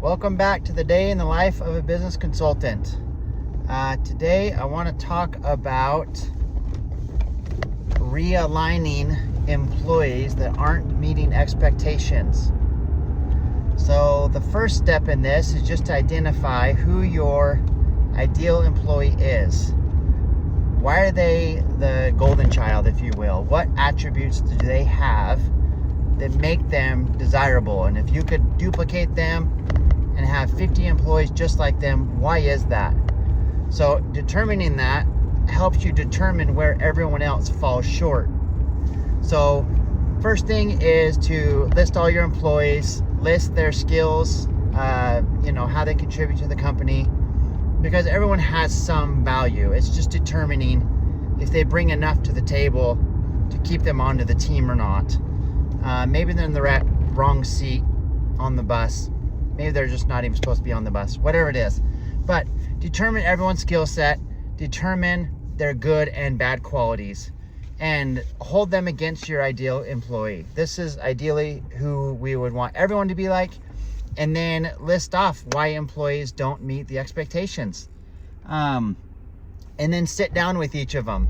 Welcome back to the day in the life of a business consultant. Today I want to talk about realigning employees that aren't meeting expectations. So the first step in this is just to identify who your ideal employee is. Why are they the golden child, if you will? What attributes do they have that make them desirable? And if you could duplicate them and have 50 employees just like them, why is that? So determining that helps you determine where everyone else falls short. So first thing is to list all your employees, list their skills, how they contribute to the company, because everyone has some value. It's just determining if they bring enough to the table to keep them onto the team or not. Maybe they're in the wrong seat on the bus. Maybe they're just not even supposed to be on the bus, whatever it is. But determine everyone's skill set, determine their good and bad qualities, and hold them against your ideal employee. This is ideally who we would want everyone to be like, and then list off why employees don't meet the expectations. And then sit down with each of them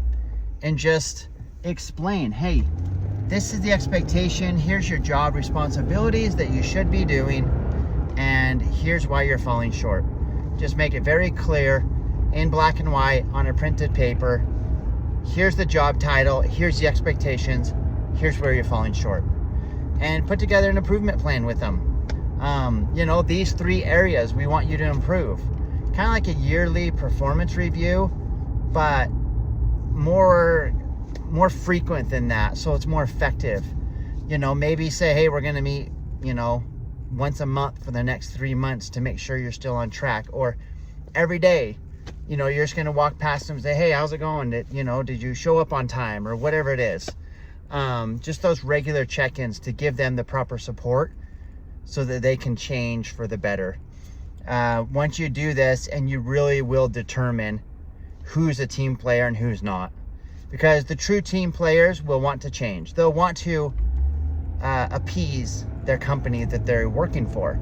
and just explain, hey, this is the expectation, here's your job responsibilities that you should be doing, and here's why you're falling short. Just make it very clear in black and white on a printed paper. Here's the job title, here's the expectations, here's where you're falling short. And put together an improvement plan with them. These 3 areas we want you to improve. Kind of like a yearly performance review, but more frequent than that, so it's more effective. Maybe say, hey, we're gonna meet, once a month for the next 3 months to make sure you're still on track. Or every day, you're just gonna walk past them and say, hey, how's it going? Did you show up on time, or whatever it is. Just those regular check-ins to give them the proper support so that they can change for the better. Once you do this, and you really will determine who's a team player and who's not. Because the true team players will want to change. They'll want to appease their company that they're working for.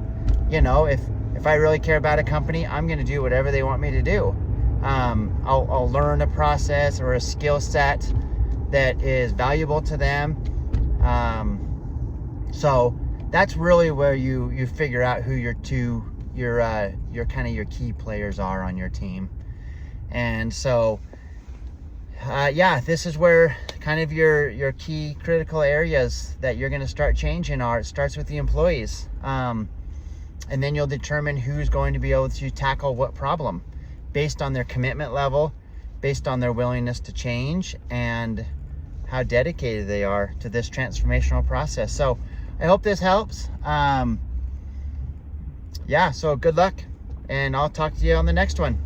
If I really care about a company, I'm going to do whatever they want me to do. I'll learn a process or a skill set that is valuable to them. So that's really where you figure out who your key players are on your team. And so this is where kind of your key critical areas that you're going to start changing are. It starts with the employees. And then you'll determine who's going to be able to tackle what problem based on their commitment level, based on their willingness to change, and how dedicated they are to this transformational process. So I hope this helps. So good luck, and I'll talk to you on the next one.